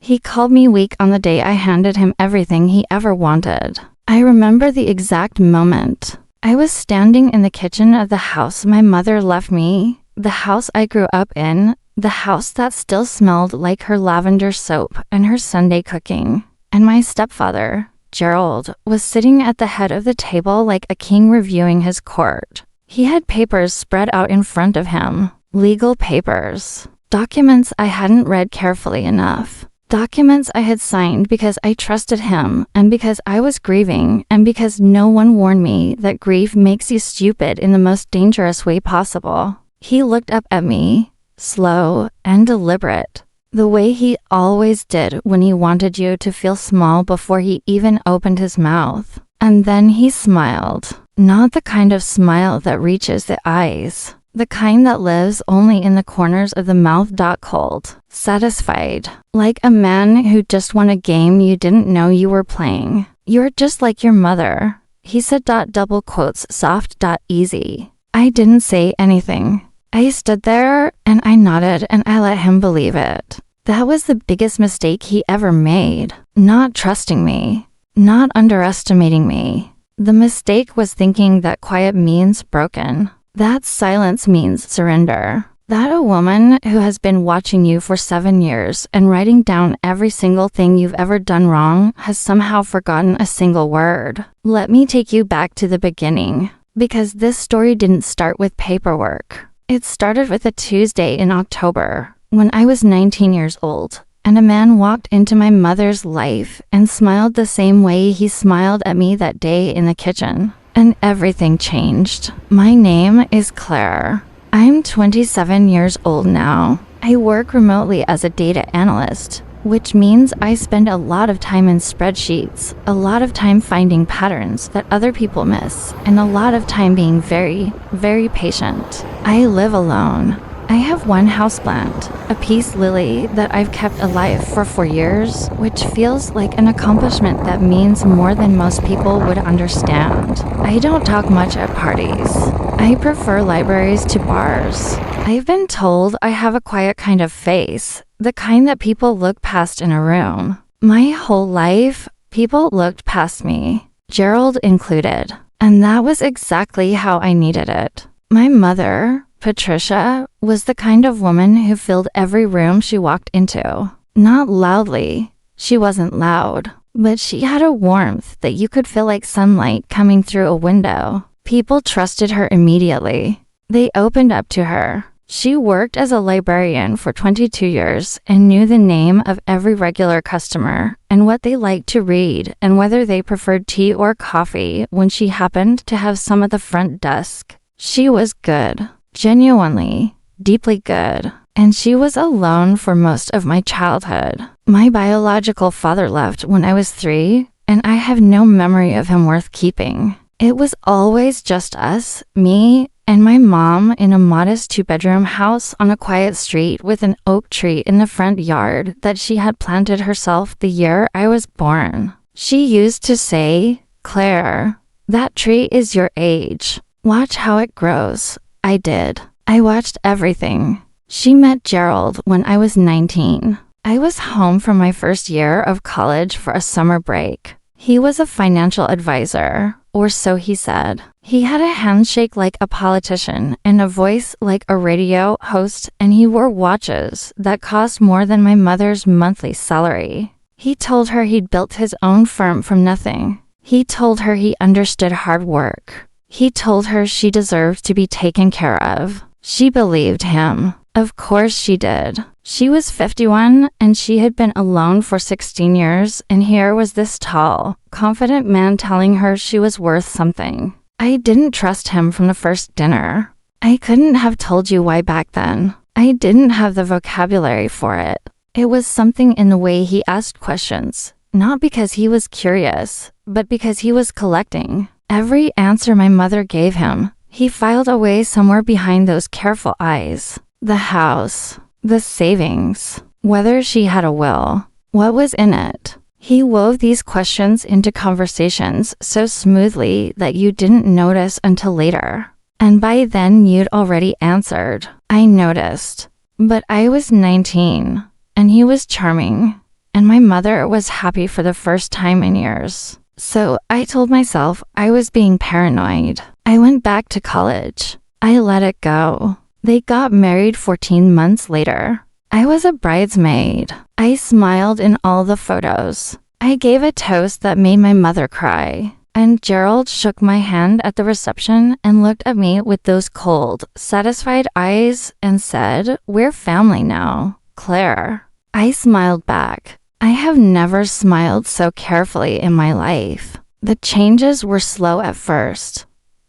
He called me weak on the day I handed him everything he ever wanted. I remember the exact moment. I was standing in the kitchen of the house my mother left me, the house I grew up in, the house that still smelled like her lavender soap and her Sunday cooking. And my stepfather, Gerald, was sitting at the head of the table like a king reviewing his court. He had papers spread out in front of him, legal papers, documents I hadn't read carefully enough. Documents I had signed because I trusted him and because I was grieving and because no one warned me that grief makes you stupid in the most dangerous way possible. He looked up at me, slow and deliberate, the way he always did when he wanted you to feel small before he even opened his mouth. And then he smiled, not the kind of smile that reaches the eyes. The kind that lives only in the corners of the mouth. Cold, satisfied, like a man who just won a game you didn't know you were playing. You're just like your mother, he said. Double quotes, soft. Easy. I didn't say anything. I stood there and I nodded and I let him believe it. That was the biggest mistake he ever made. Not trusting me, not underestimating me. The mistake was thinking that quiet means broken. That silence means surrender. That a woman who has been watching you for 7 years and writing down every single thing you've ever done wrong has somehow forgotten a single word. Let me take you back to the beginning, because this story didn't start with paperwork. It started with a Tuesday in October, when I was 19 years old, and a man walked into my mother's life and smiled the same way he smiled at me that day in the kitchen. And everything changed. My name is Claire. I'm 27 years old now. I work remotely as a data analyst, which means I spend a lot of time in spreadsheets, a lot of time finding patterns that other people miss, and a lot of time being very, very patient. I live alone. I have one houseplant, a peace lily that I've kept alive for 4 years, which feels like an accomplishment that means more than most people would understand. I don't talk much at parties. I prefer libraries to bars. I've been told I have a quiet kind of face, the kind that people look past in a room. My whole life, people looked past me, Gerald included, and that was exactly how I needed it. My mother, Patricia, was the kind of woman who filled every room she walked into. Not loudly. She wasn't loud. But she had a warmth that you could feel like sunlight coming through a window. People trusted her immediately. They opened up to her. She worked as a librarian for 22 years and knew the name of every regular customer and what they liked to read and whether they preferred tea or coffee when she happened to have some at the front desk. She was good. Genuinely, deeply good. And she was alone for most of my childhood. My biological father left when I was 3, and I have no memory of him worth keeping. It was always just us, me, and my mom in a modest 2-bedroom house on a quiet street with an oak tree in the front yard that she had planted herself the year I was born. She used to say, "Claire, that tree is your age. Watch how it grows." I did. I watched everything. She met Gerald when I was 19. I was home from my first year of college for a summer break. He was a financial advisor, or so he said. He had a handshake like a politician and a voice like a radio host, and he wore watches that cost more than my mother's monthly salary. He told her he'd built his own firm from nothing. He told her he understood hard work. He told her she deserved to be taken care of. She believed him. Of course she did. She was 51 and she had been alone for 16 years, and here was this tall, confident man telling her she was worth something. I didn't trust him from the first dinner. I couldn't have told you why back then. I didn't have the vocabulary for it. It was something in the way he asked questions, not because he was curious, but because he was collecting. Every answer my mother gave him, he filed away somewhere behind those careful eyes. The house, the savings, whether she had a will, what was in it. He wove these questions into conversations so smoothly that you didn't notice until later. And by then you'd already answered. I noticed. But I was 19, and he was charming, and my mother was happy for the first time in years. So I told myself I was being paranoid. I went back to college. I let it go. They got married 14 months later. I was a bridesmaid. I smiled in all the photos. I gave a toast that made my mother cry. And Gerald shook my hand at the reception and looked at me with those cold, satisfied eyes and said, "We're family now, Claire." I smiled back. I have never smiled so carefully in my life. The changes were slow at first.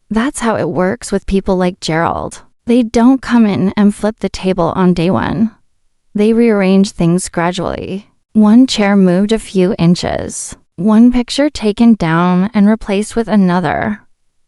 That's how it works with people like Gerald. They don't come in and flip the table on day one. They rearrange things gradually. One chair moved a few inches. One picture taken down and replaced with another.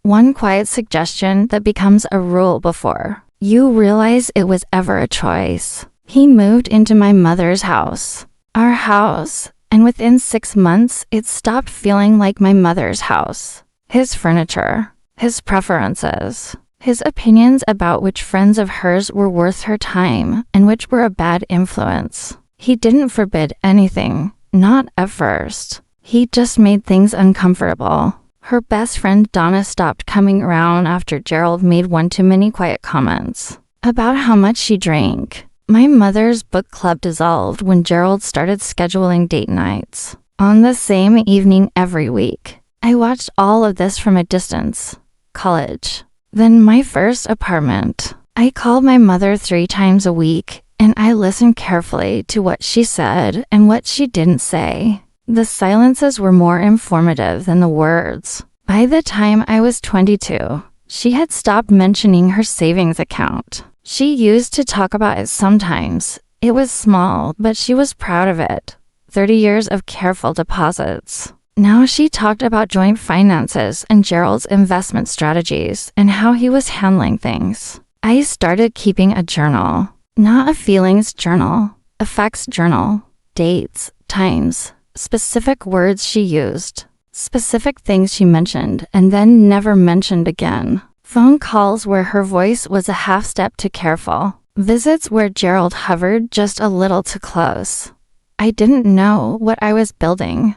One quiet suggestion that becomes a rule before you realize it was ever a choice. He moved into my mother's house, our house, and within 6 months, it stopped feeling like my mother's house. His furniture, his preferences, his opinions about which friends of hers were worth her time and which were a bad influence. He didn't forbid anything, not at first. He just made things uncomfortable. Her best friend Donna stopped coming around after Gerald made one too many quiet comments about how much she drank. My mother's book club dissolved when Gerald started scheduling date nights on the same evening every week. I watched all of this from a distance. College. Then my first apartment. I called my mother 3 times a week, and I listened carefully to what she said and what she didn't say. The silences were more informative than the words. By the time I was 22, she had stopped mentioning her savings account. She used to talk about it sometimes. It was small, but she was proud of it. 30 years of careful deposits. Now she talked about joint finances and Gerald's investment strategies and how he was handling things. I started keeping a journal. Not a feelings journal, a facts journal. Dates, times, specific words she used, specific things she mentioned and then never mentioned again. Phone calls where her voice was a half step too careful. Visits where Gerald hovered just a little too close. I didn't know what I was building.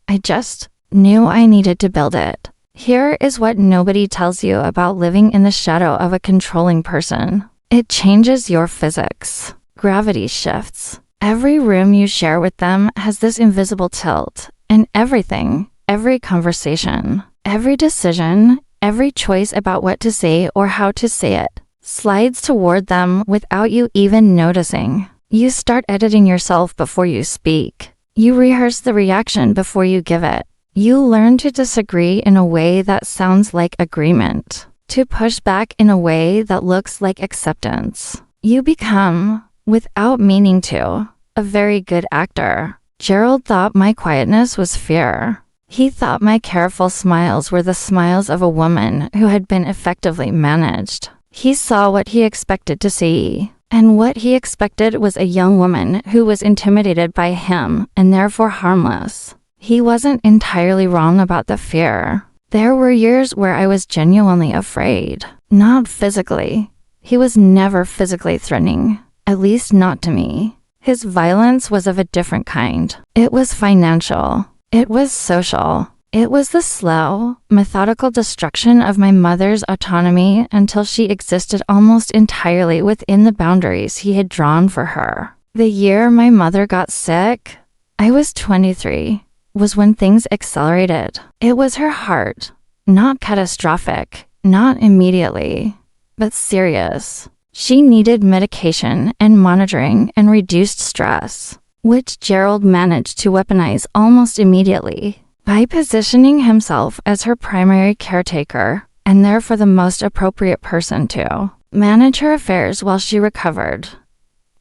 I just knew I needed to build it. Here is what nobody tells you about living in the shadow of a controlling person. It changes your physics. Gravity shifts. Every room you share with them has this invisible tilt, and everything, every conversation, every decision, every choice about what to say or how to say it, slides toward them without you even noticing. You start editing yourself before you speak. You rehearse the reaction before you give it. You learn to disagree in a way that sounds like agreement, to push back in a way that looks like acceptance. You become, without meaning to, a very good actor. Gerald thought my quietness was fear. He thought my careful smiles were the smiles of a woman who had been effectively managed. He saw what he expected to see, and what he expected was a young woman who was intimidated by him and therefore harmless. He wasn't entirely wrong about the fear. There were years where I was genuinely afraid. Not physically. He was never physically threatening. At least not to me. His violence was of a different kind. It was financial. It was social. It was the slow, methodical destruction of my mother's autonomy until she existed almost entirely within the boundaries he had drawn for her. The year my mother got sick, I was 23, was when things accelerated. It was her heart. Not catastrophic, not immediately, but serious. She needed medication and monitoring and reduced stress, which Gerald managed to weaponize almost immediately by positioning himself as her primary caretaker and therefore the most appropriate person to manage her affairs while she recovered.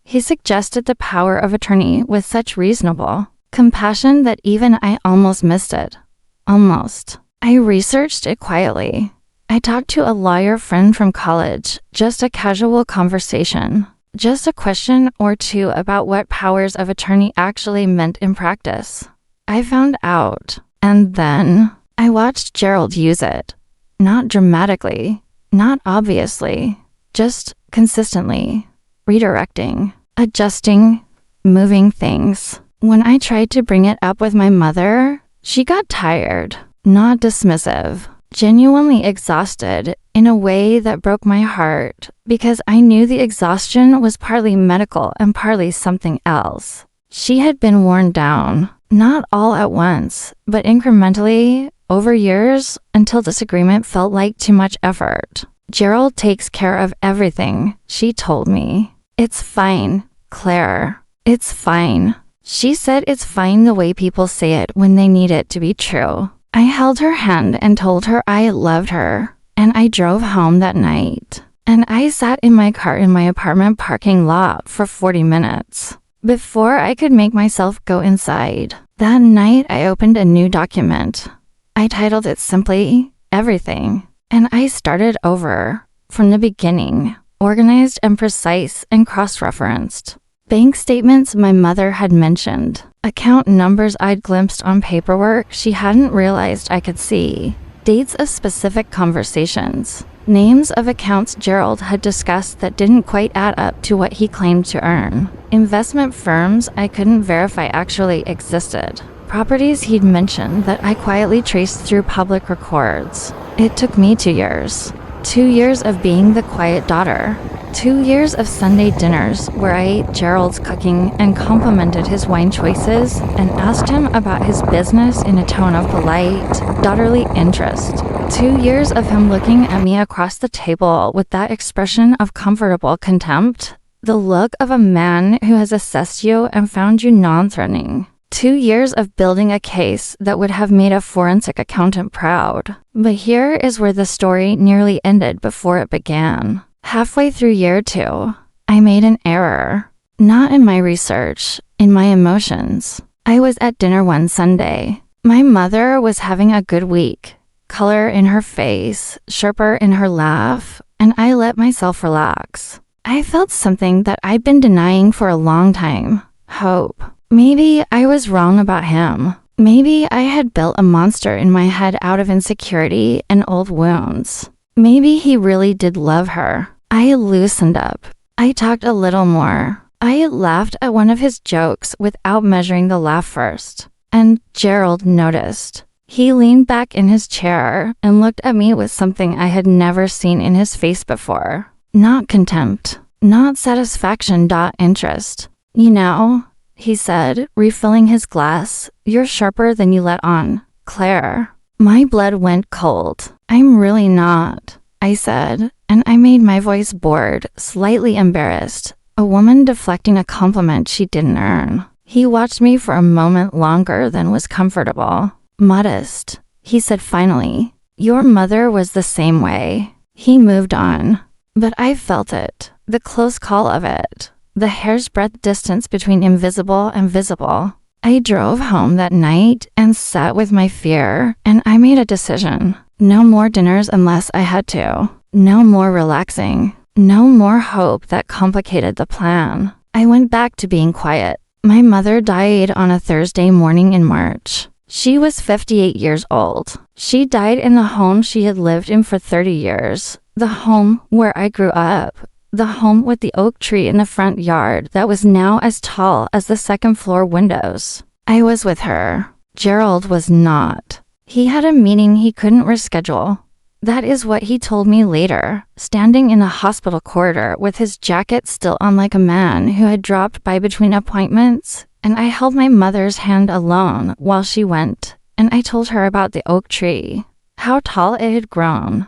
He suggested the power of attorney with such reasonable compassion that even I almost missed it. Almost. I researched it quietly. I talked to a lawyer friend from college, just a casual conversation, just a question or two about what powers of attorney actually meant in practice. I found out, and then I watched Gerald use it. Not dramatically, not obviously, just consistently, redirecting, adjusting, moving things. When I tried to bring it up with my mother, she got tired, not dismissive, genuinely exhausted in a way that broke my heart because I knew the exhaustion was partly medical and partly something else. She had been worn down, not all at once, but incrementally over years until disagreement felt like too much effort. Gerald takes care of everything, she told me. It's fine, Claire. It's fine. She said it's fine the way people say it when they need it to be true. I held her hand and told her I loved her, and I drove home that night. And I sat in my car in my apartment parking lot for 40 minutes before I could make myself go inside. That night, I opened a new document. I titled it simply, Everything, and I started over from the beginning, organized and precise and cross-referenced. Bank statements my mother had mentioned, account numbers I'd glimpsed on paperwork she hadn't realized I could see, dates of specific conversations, names of accounts Gerald had discussed that didn't quite add up to what he claimed to earn, investment firms I couldn't verify actually existed, properties he'd mentioned that I quietly traced through public records. It took me 2 years. 2 years of being the quiet daughter. 2 years of Sunday dinners where I ate Gerald's cooking and complimented his wine choices and asked him about his business in a tone of polite, daughterly interest. 2 years of him looking at me across the table with that expression of comfortable contempt, the look of a man who has assessed you and found you non-threatening. 2 years of building a case that would have made a forensic accountant proud. But here is where the story nearly ended before it began. Halfway through year 2, I made an error. Not in my research, in my emotions. I was at dinner one Sunday. My mother was having a good week. Color in her face, sharper in her laugh, and I let myself relax. I felt something that I'd been denying for a long time. Hope. Maybe I was wrong about him. Maybe I had built a monster in my head out of insecurity and old wounds. Maybe he really did love her. I loosened up. I talked a little more. I laughed at one of his jokes without measuring the laugh first. And Gerald noticed. He leaned back in his chair and looked at me with something I had never seen in his face before. Not contempt. Not satisfaction. Interest. You know, he said, refilling his glass, you're sharper than you let on, Claire. My blood went cold. I'm really not, I said, and I made my voice bored, slightly embarrassed, a woman deflecting a compliment she didn't earn. He watched me for a moment longer than was comfortable. Modest, he said finally. Your mother was the same way. He moved on. But I felt it, the close call of it. The hair's breadth distance between invisible and visible. I drove home that night and sat with my fear, and I made a decision. No more dinners unless I had to. No more relaxing. No more hope that complicated the plan. I went back to being quiet. My mother died on a Thursday morning in March. She was 58 years old. She died in the home she had lived in for 30 years. The home where I grew up. The home with the oak tree in the front yard that was now as tall as the second floor windows. I was with her. Gerald was not. He had a meeting he couldn't reschedule. That is what he told me later, standing in the hospital corridor with his jacket still on like a man who had dropped by between appointments, and I held my mother's hand alone while she went, and I told her about the oak tree, how tall it had grown,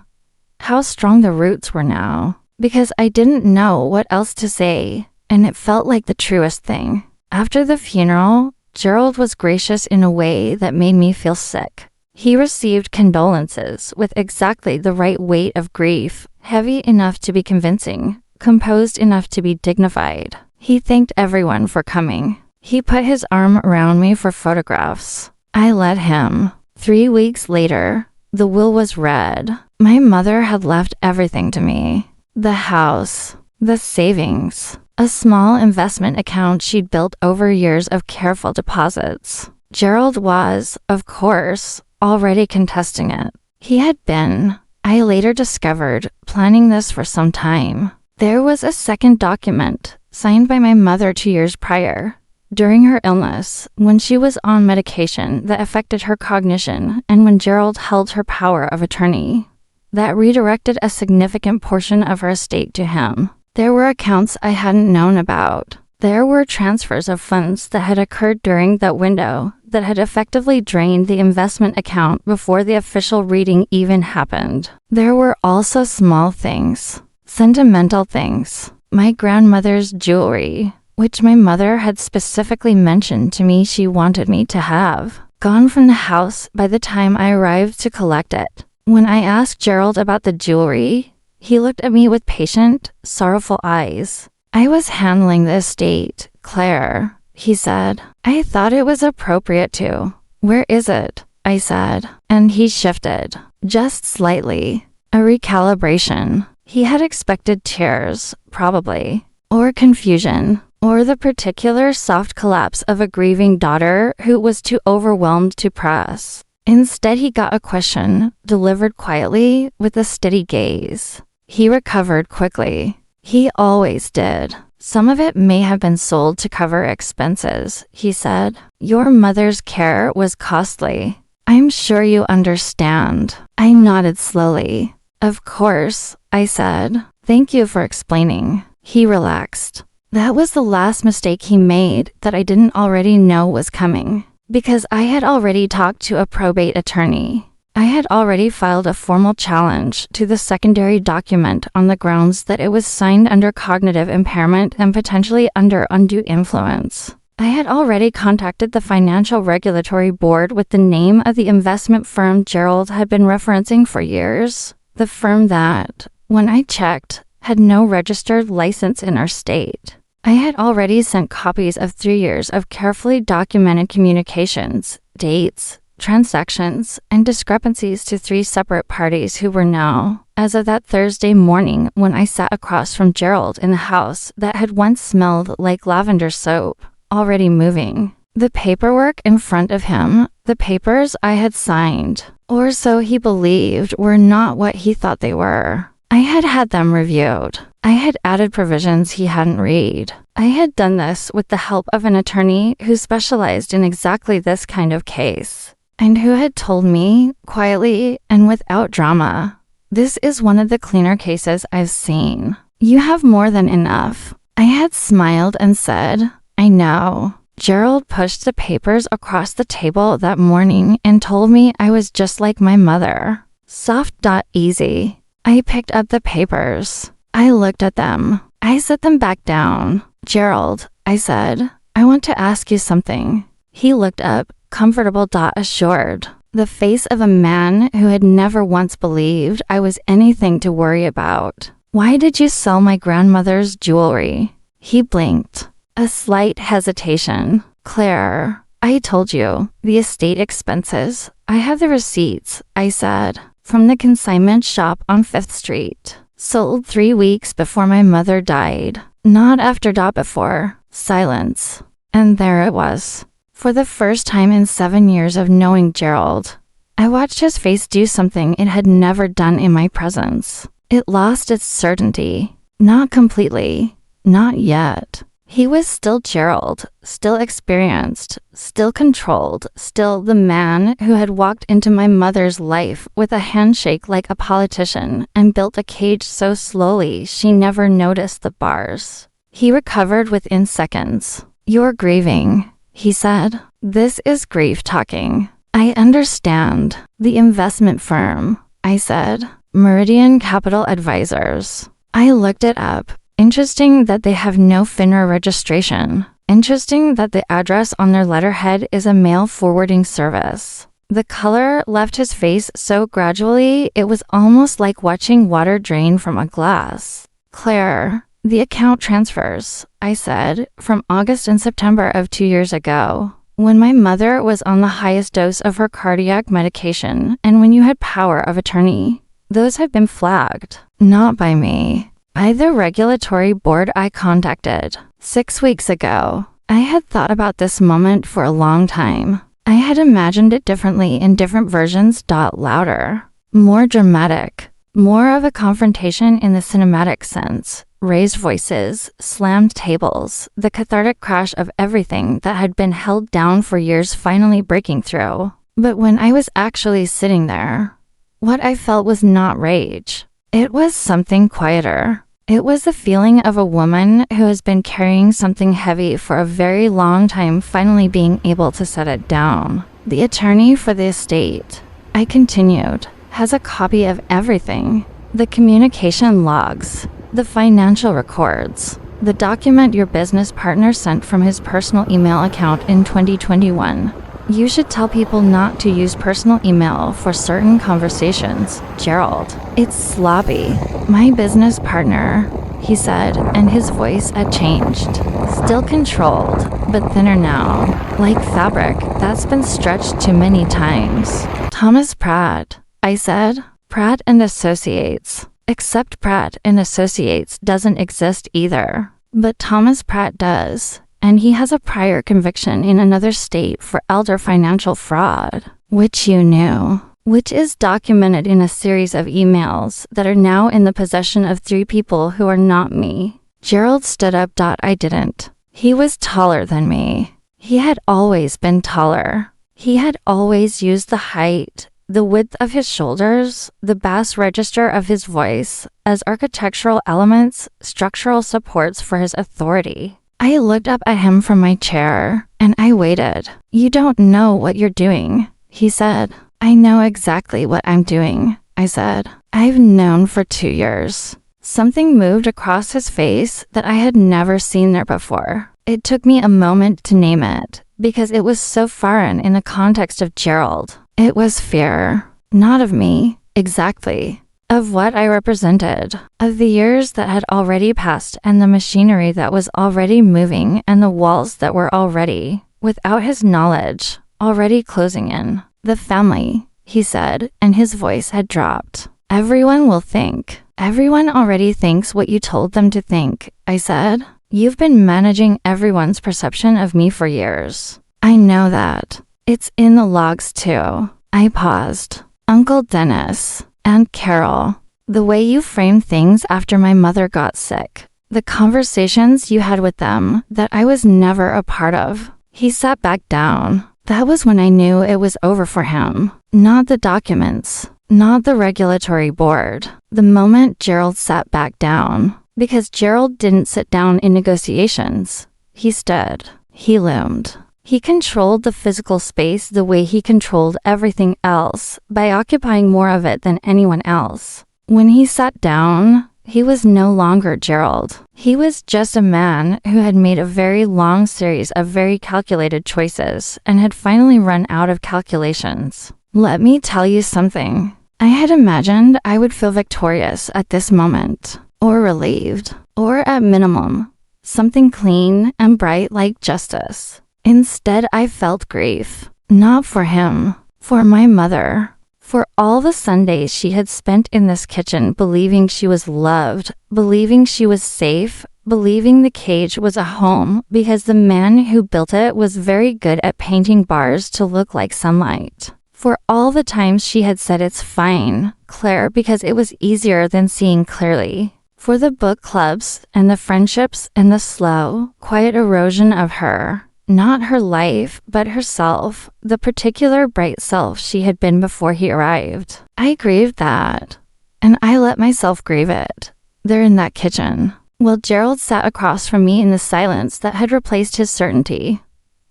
how strong the roots were now. Because I didn't know what else to say, and it felt like the truest thing. After the funeral, Gerald was gracious in a way that made me feel sick. He received condolences with exactly the right weight of grief, heavy enough to be convincing, composed enough to be dignified. He thanked everyone for coming. He put his arm around me for photographs. I let him. 3 weeks later, the will was read. My mother had left everything to me. The house, the savings, a small investment account she'd built over years of careful deposits. Gerald was, of course, already contesting it. He had been, I later discovered, planning this for some time. There was a second document, signed by my mother 2 years prior, during her illness, when she was on medication that affected her cognition, and when Gerald held her power of attorney that redirected a significant portion of her estate to him. There were accounts I hadn't known about. There were transfers of funds that had occurred during that window that had effectively drained the investment account before the official reading even happened. There were also small things, sentimental things. My grandmother's jewelry, which my mother had specifically mentioned to me she wanted me to have, gone from the house by the time I arrived to collect it. When I asked Gerald about the jewelry, he looked at me with patient, sorrowful eyes. I was handling the estate, Claire, he said. I thought it was appropriate to. Where is it? I said, and he shifted, just slightly. A recalibration. He had expected tears, probably, or confusion, or the particular soft collapse of a grieving daughter who was too overwhelmed to press. Instead, he got a question, delivered quietly, with a steady gaze. He recovered quickly. He always did. Some of it may have been sold to cover expenses, he said. Your mother's care was costly. I'm sure you understand. I nodded slowly. Of course, I said. Thank you for explaining. He relaxed. That was the last mistake he made that I didn't already know was coming. Because I had already talked to a probate attorney. I had already filed a formal challenge to the secondary document on the grounds that it was signed under cognitive impairment and potentially under undue influence. I had already contacted the Financial Regulatory Board with the name of the investment firm Gerald had been referencing for years. The firm that, when I checked, had no registered license in our state. I had already sent copies of 3 years of carefully documented communications, dates, transactions, and discrepancies to 3 separate parties who were now, as of that Thursday morning when I sat across from Gerald in the house that had once smelled like lavender soap, already moving. The paperwork in front of him, the papers I had signed, or so he believed, were not what he thought they were. I had had them reviewed. I had added provisions he hadn't read. I had done this with the help of an attorney who specialized in exactly this kind of case, and who had told me, quietly and without drama, this is one of the cleaner cases I've seen. You have more than enough. I had smiled and said, I know. Gerald pushed the papers across the table that morning and told me I was just like my mother. Soft. Easy. I picked up the papers. I looked at them. I set them back down. Gerald, I said, I want to ask you something. He looked up, comfortable. Assured. The face of a man who had never once believed I was anything to worry about. Why did you sell my grandmother's jewelry? He blinked. A slight hesitation. Claire, I told you, the estate expenses. I have the receipts, I said. From the consignment shop on 5th Street. Sold 3 weeks before my mother died. Not after. Before. Silence. And there it was. For the first time in 7 years of knowing Gerald, I watched his face do something it had never done in my presence. It lost its certainty. Not completely. Not yet. He was still Gerald, still experienced, still controlled, still the man who had walked into my mother's life with a handshake like a politician and built a cage so slowly she never noticed the bars. He recovered within seconds. You're grieving, he said. This is grief talking. I understand. The investment firm, I said. Meridian Capital Advisors. I looked it up. Interesting that they have no FINRA registration. Interesting that the address on their letterhead is a mail forwarding service. The color left his face so gradually it was almost like watching water drain from a glass. Claire, the account transfers, I said, from August and September of 2 years ago, when my mother was on the highest dose of her cardiac medication and when you had power of attorney. Those have been flagged, not by me. By the regulatory board I contacted 6 weeks ago. I had thought about this moment for a long time. I had imagined it differently in different versions. Louder, more dramatic. More of a confrontation in the cinematic sense. Raised voices, slammed tables, the cathartic crash of everything that had been held down for years finally breaking through. But when I was actually sitting there, what I felt was not rage. It was something quieter. It was the feeling of a woman who has been carrying something heavy for a very long time finally being able to set it down. The attorney for the estate, I continued, has a copy of everything. The communication logs, the financial records, the document your business partner sent from his personal email account in 2021. You should tell people not to use personal email for certain conversations, Gerald. It's sloppy. My business partner, he said, and his voice had changed. Still controlled, but thinner now, like fabric that's been stretched too many times. Thomas Pratt, I said. Pratt and Associates. Except Pratt and Associates doesn't exist either. But Thomas Pratt does, and he has a prior conviction in another state for elder financial fraud, which you knew, which is documented in a series of emails that are now in the possession of 3 people who are not me. Gerald stood up. I didn't. He was taller than me. He had always been taller. He had always used the height, the width of his shoulders, the bass register of his voice as architectural elements, structural supports for his authority. I looked up at him from my chair, and I waited. You don't know what you're doing, he said. I know exactly what I'm doing, I said. I've known for 2 years. Something moved across his face that I had never seen there before. It took me a moment to name it, because it was so foreign in the context of Gerald. It was fear, not of me, exactly, of what I represented, of the years that had already passed and the machinery that was already moving and the walls that were already, without his knowledge, already closing in. The family, he said, and his voice had dropped. Everyone will think. Everyone already thinks what you told them to think, I said. You've been managing everyone's perception of me for years. I know that. It's in the logs too. I paused. Uncle Dennis, Aunt Carol, the way you framed things after my mother got sick, the conversations you had with them that I was never a part of. He sat back down. That was when I knew it was over for him. Not the documents, not the regulatory board. The moment Gerald sat back down. Because Gerald didn't sit down in negotiations. He stood. He loomed. He controlled the physical space the way he controlled everything else, by occupying more of it than anyone else. When he sat down, he was no longer Gerald. He was just a man who had made a very long series of very calculated choices and had finally run out of calculations. Let me tell you something. I had imagined I would feel victorious at this moment, or relieved, or at minimum, something clean and bright like justice. Instead, I felt grief, not for him, for my mother, for all the Sundays she had spent in this kitchen believing she was loved, believing she was safe, believing the cage was a home because the man who built it was very good at painting bars to look like sunlight. For all the times she had said it's fine, Claire, because it was easier than seeing clearly. For the book clubs and the friendships and the slow, quiet erosion of her. Not her life, but herself, the particular bright self she had been before he arrived. I grieved that, and I let myself grieve it. There in that kitchen, while Gerald sat across from me in the silence that had replaced his certainty.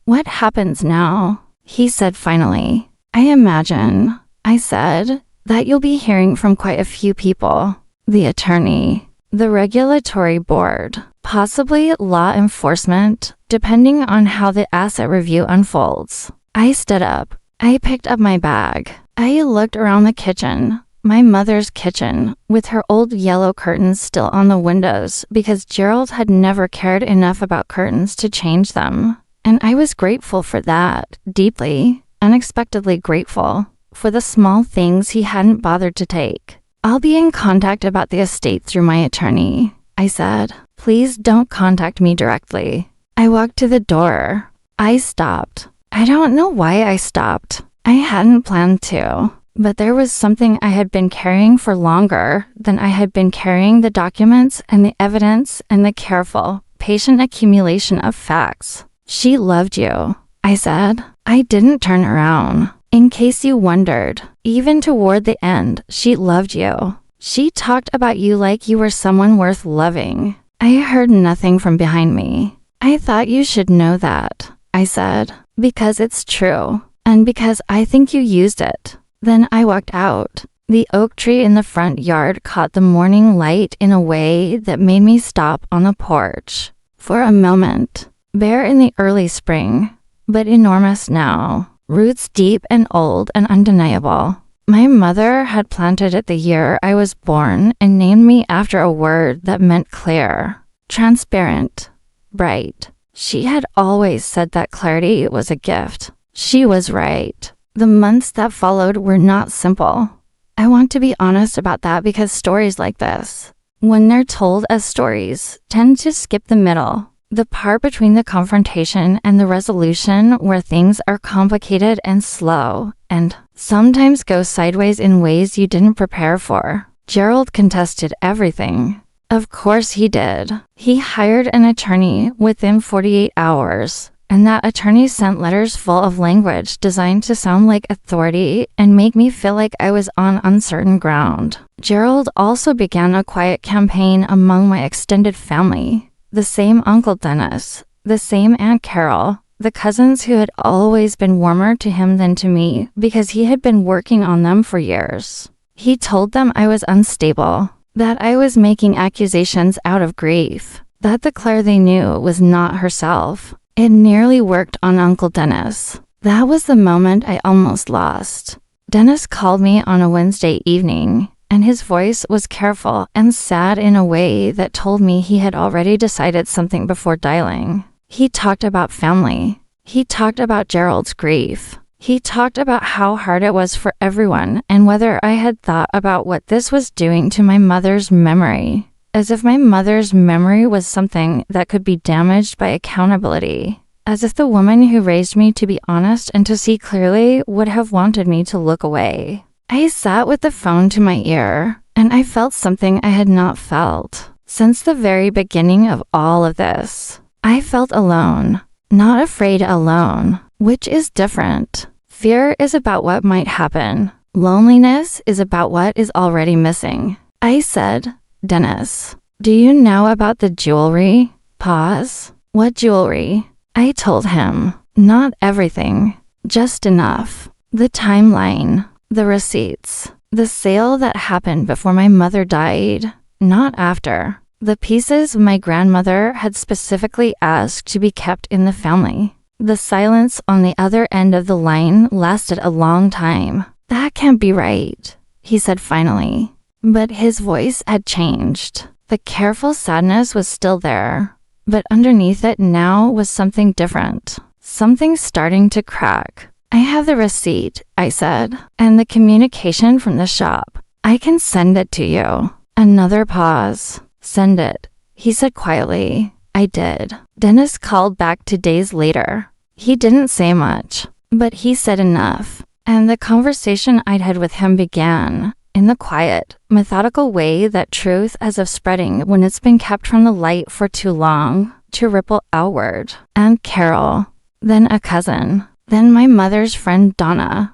What happens now? He said finally. I imagine, I said, that you'll be hearing from quite a few people. The attorney, the regulatory board, possibly law enforcement, depending on how the asset review unfolds. I stood up. I picked up my bag. I looked around the kitchen, my mother's kitchen, with her old yellow curtains still on the windows because Gerald had never cared enough about curtains to change them. And I was grateful for that, deeply, unexpectedly grateful, for the small things he hadn't bothered to take. I'll be in contact about the estate through my attorney, I said. Please don't contact me directly. I walked to the door. I stopped. I don't know why I stopped. I hadn't planned to. But there was something I had been carrying for longer than I had been carrying: the documents and the evidence and the careful, patient accumulation of facts. "She loved you," I said. I didn't turn around. "In case you wondered, even toward the end, she loved you. She talked about you like you were someone worth loving." I heard nothing from behind me. "I thought you should know that," I said, "because it's true, and because I think you used it." Then I walked out. The oak tree in the front yard caught the morning light in a way that made me stop on the porch. For a moment, bare in the early spring, but enormous now, roots deep and old and undeniable. My mother had planted it the year I was born and named me after a word that meant clear, transparent, bright. She had always said that clarity was a gift. She was right. The months that followed were not simple. I want to be honest about that because stories like this, when they're told as stories, tend to skip the middle, the part between the confrontation and the resolution, where things are complicated and slow, and sometimes go sideways in ways you didn't prepare for. Gerald contested everything. Of course he did. He hired an attorney within 48 hours, and that attorney sent letters full of language designed to sound like authority and make me feel like I was on uncertain ground. Gerald also began a quiet campaign among my extended family. The same Uncle Dennis, the same Aunt Carol, the cousins who had always been warmer to him than to me because he had been working on them for years. He told them I was unstable, that I was making accusations out of grief, that the Claire they knew was not herself. It nearly worked on Uncle Dennis. That was the moment I almost lost. Dennis called me on a Wednesday evening, and his voice was careful and sad in a way that told me he had already decided something before dialing. He talked about family. He talked about Gerald's grief. He talked about how hard it was for everyone and whether I had thought about what this was doing to my mother's memory, as if my mother's memory was something that could be damaged by accountability, as if the woman who raised me to be honest and to see clearly would have wanted me to look away. I sat with the phone to my ear, and I felt something I had not felt since the very beginning of all of this. I felt alone, not afraid alone, which is different. Fear is about what might happen. Loneliness is about what is already missing. I said, "Dennis, do you know about the jewelry?" Pause. "What jewelry?" I told him. Not everything, just enough. The timeline. The receipts. The sale that happened before my mother died, not after. The pieces my grandmother had specifically asked to be kept in the family. The silence on the other end of the line lasted a long time. "That can't be right," he said finally. But his voice had changed. The careful sadness was still there, but underneath it now was something different. Something starting to crack. "I have the receipt," I said, "and the communication from the shop. I can send it to you." Another pause. "Send it," he said quietly. I did. Dennis called back 2 days later. He didn't say much, but he said enough, and the conversation I'd had with him began, in the quiet, methodical way that truth has of spreading when it's been kept from the light for too long, to ripple outward. And Carol, then a cousin, then my mother's friend Donna,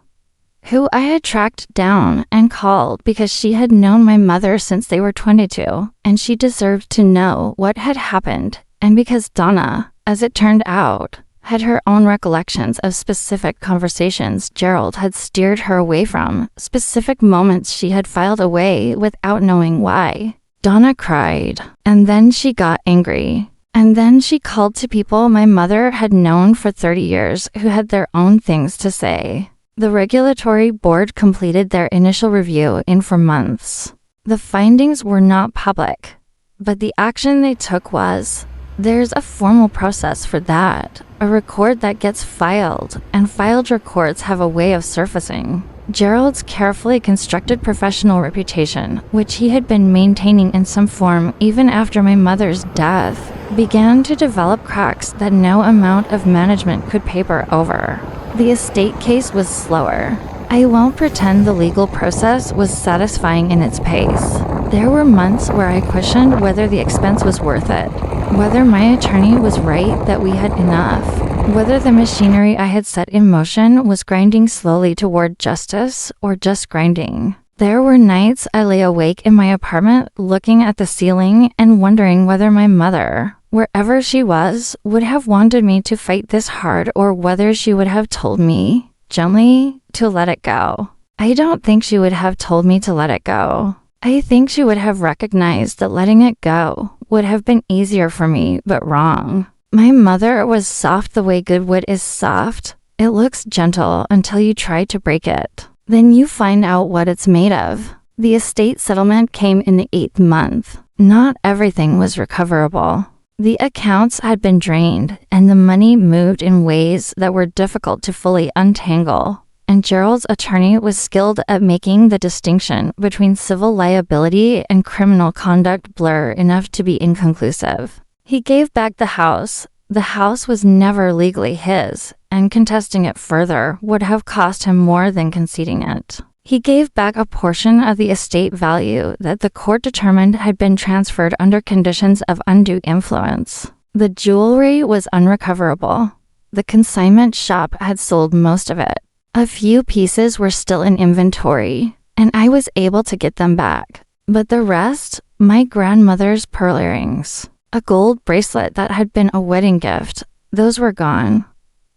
who I had tracked down and called because she had known my mother since they were 22, and she deserved to know what had happened, and because Donna, as it turned out, had her own recollections of specific conversations Gerald had steered her away from, specific moments she had filed away without knowing why. Donna cried, and then she got angry. And then she called to people my mother had known for 30 years who had their own things to say. The regulatory board completed their initial review in 4 months. The findings were not public, but the action they took was, there's a formal process for that, a record that gets filed, and filed records have a way of surfacing. Gerald's carefully constructed professional reputation, which he had been maintaining in some form even after my mother's death, began to develop cracks that no amount of management could paper over. The estate case was slower. I won't pretend the legal process was satisfying in its pace. There were months where I questioned whether the expense was worth it, whether my attorney was right that we had enough, whether the machinery I had set in motion was grinding slowly toward justice or just grinding. There were nights I lay awake in my apartment looking at the ceiling and wondering whether my mother, wherever she was, would have wanted me to fight this hard or whether she would have told me, gently, to let it go. I don't think she would have told me to let it go. I think she would have recognized that letting it go would have been easier for me, but wrong. My mother was soft the way good wood is soft. It looks gentle until you try to break it. Then you find out what it's made of. The estate settlement came in the 8th month. Not everything was recoverable. The accounts had been drained, and the money moved in ways that were difficult to fully untangle. And Gerald's attorney was skilled at making the distinction between civil liability and criminal conduct blur enough to be inconclusive. He gave back the house. The house was never legally his, and contesting it further would have cost him more than conceding it. He gave back a portion of the estate value that the court determined had been transferred under conditions of undue influence. The jewelry was unrecoverable. The consignment shop had sold most of it. A few pieces were still in inventory, and I was able to get them back. But the rest, my grandmother's pearl earrings, a gold bracelet that had been a wedding gift, those were gone.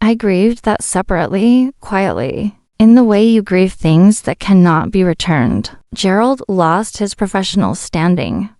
I grieved that separately, quietly, in the way you grieve things that cannot be returned. Gerald lost his professional standing.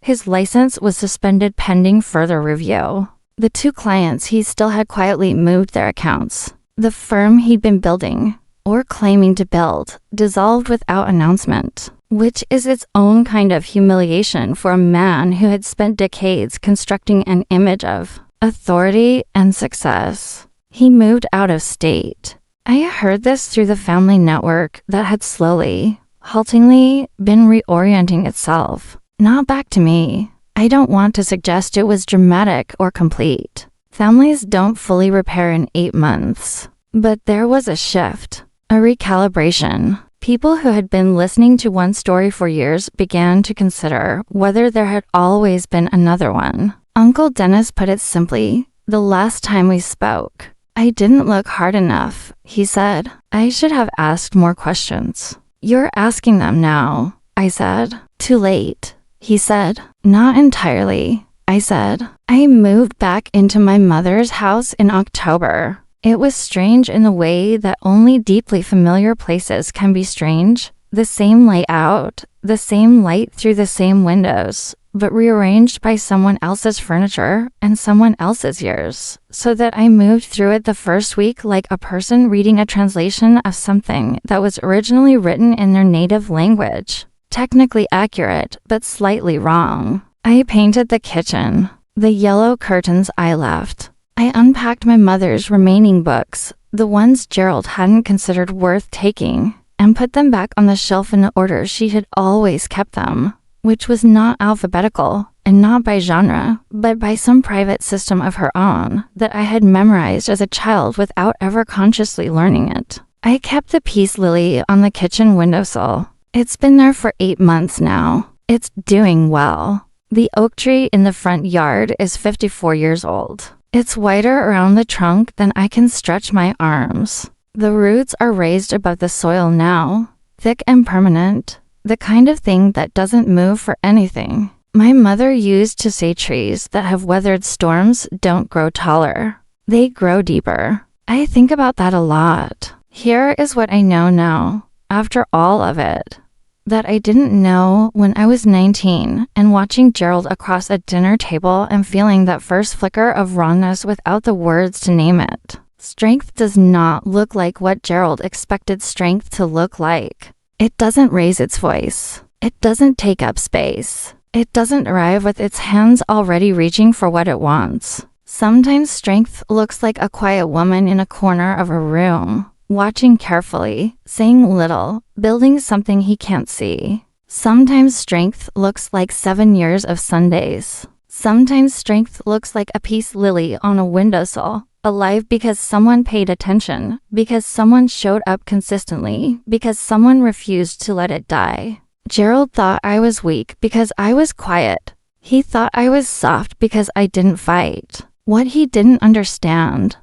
His license was suspended pending further review. The 2 clients he still had quietly moved their accounts. The firm he'd been building, or claiming to build, dissolved without announcement, which is its own kind of humiliation for a man who had spent decades constructing an image of authority and success. He moved out of state. I heard this through the family network that had slowly, haltingly, been reorienting itself. Not back to me. I don't want to suggest it was dramatic or complete. Families don't fully repair in 8 months. But there was a shift, a recalibration. People who had been listening to one story for years began to consider whether there had always been another one. Uncle Dennis put it simply, the last time we spoke. I didn't look hard enough, he said. I should have asked more questions. You're asking them now, I said. Too late, he said. Not entirely, I said. I moved back into my mother's house in October. It was strange in the way that only deeply familiar places can be strange. The same layout, the same light through the same windows, but rearranged by someone else's furniture and someone else's years, so that I moved through it the first week like a person reading a translation of something that was originally written in their native language. Technically accurate, but slightly wrong. I painted the kitchen. The yellow curtains I left. I unpacked my mother's remaining books, the ones Gerald hadn't considered worth taking, and put them back on the shelf in the order she had always kept them, which was not alphabetical and not by genre, but by some private system of her own that I had memorized as a child without ever consciously learning it. I kept the peace lily on the kitchen windowsill. It's been there for 8 months now. It's doing well. The oak tree in the front yard is 54 years old. It's wider around the trunk than I can stretch my arms. The roots are raised above the soil now, thick and permanent, the kind of thing that doesn't move for anything. My mother used to say trees that have weathered storms don't grow taller. They grow deeper. I think about that a lot. Here is what I know now, after all of it, that I didn't know when I was 19 and watching Gerald across a dinner table and feeling that first flicker of wrongness without the words to name it. Strength does not look like what Gerald expected strength to look like. It doesn't raise its voice. It doesn't take up space. It doesn't arrive with its hands already reaching for what it wants. Sometimes strength looks like a quiet woman in a corner of a room, watching carefully, saying little, building something he can't see. Sometimes strength looks like 7 years of Sundays. Sometimes strength looks like a peace lily on a windowsill, Alive because someone paid attention, because someone showed up consistently, because someone refused to let it die. Gerald thought I was weak because I was quiet. He thought I was soft because I didn't fight. What he didn't understand,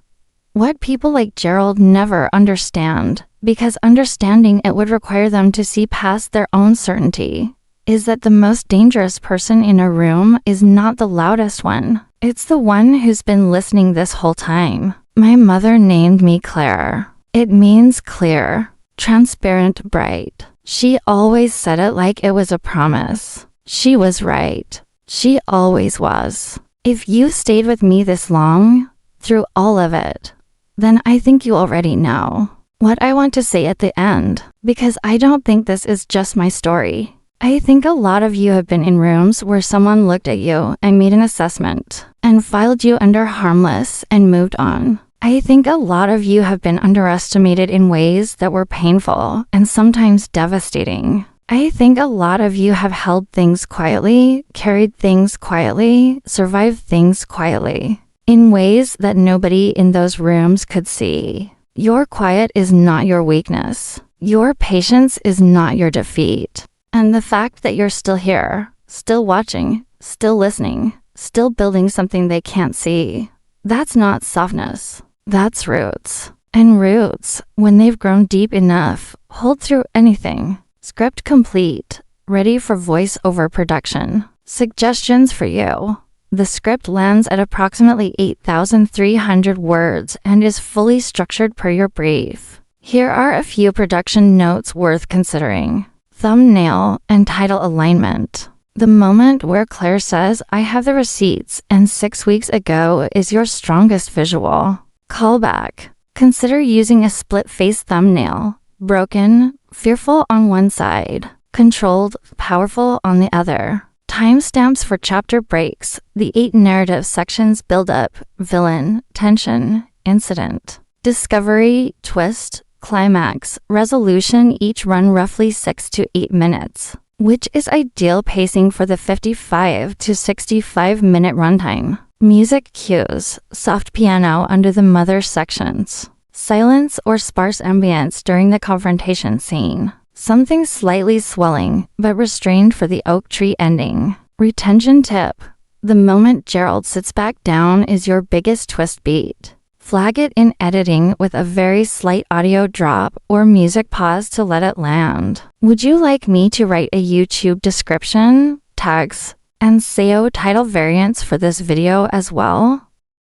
what people like Gerald never understand, because understanding it would require them to see past their own certainty, is that the most dangerous person in a room is not the loudest one. It's the one who's been listening this whole time. My mother named me Claire. It means clear, transparent, bright. She always said it like it was a promise. She was right. She always was. If you stayed with me this long, through all of it, then I think you already know what I want to say at the end, because I don't think this is just my story. I think a lot of you have been in rooms where someone looked at you and made an assessment and filed you under harmless and moved on. I think a lot of you have been underestimated in ways that were painful and sometimes devastating. I think a lot of you have held things quietly, carried things quietly, survived things quietly, in ways that nobody in those rooms could see. Your quiet is not your weakness. Your patience is not your defeat. And the fact that you're still here, still watching, still listening, still building something they can't see, that's not softness. That's roots. And roots, when they've grown deep enough, hold through anything. Script complete, ready for voice-over production. Suggestions for you. The script lands at approximately 8,300 words and is fully structured per your brief. Here are a few production notes worth considering. Thumbnail and title alignment. The moment where Claire says, "I have the receipts," and 6 weeks ago is your strongest visual. Callback. Consider using a split-face thumbnail. Broken, fearful on one side. Controlled, powerful on the other. Timestamps for chapter breaks. The 8 narrative sections build up, villain, tension, incident, discovery, twist, climax, resolution, each run roughly 6 to 8 minutes, which is ideal pacing for the 55 to 65 minute runtime. Music cues, soft piano under the mother sections, silence or sparse ambience during the confrontation scene, something slightly swelling but restrained for the oak tree ending. Retention tip. The moment Gerald sits back down is your biggest twist beat. Flag it in editing with a very slight audio drop or music pause to let it land. Would you like me to write a YouTube description, tags, and SEO title variants for this video as well?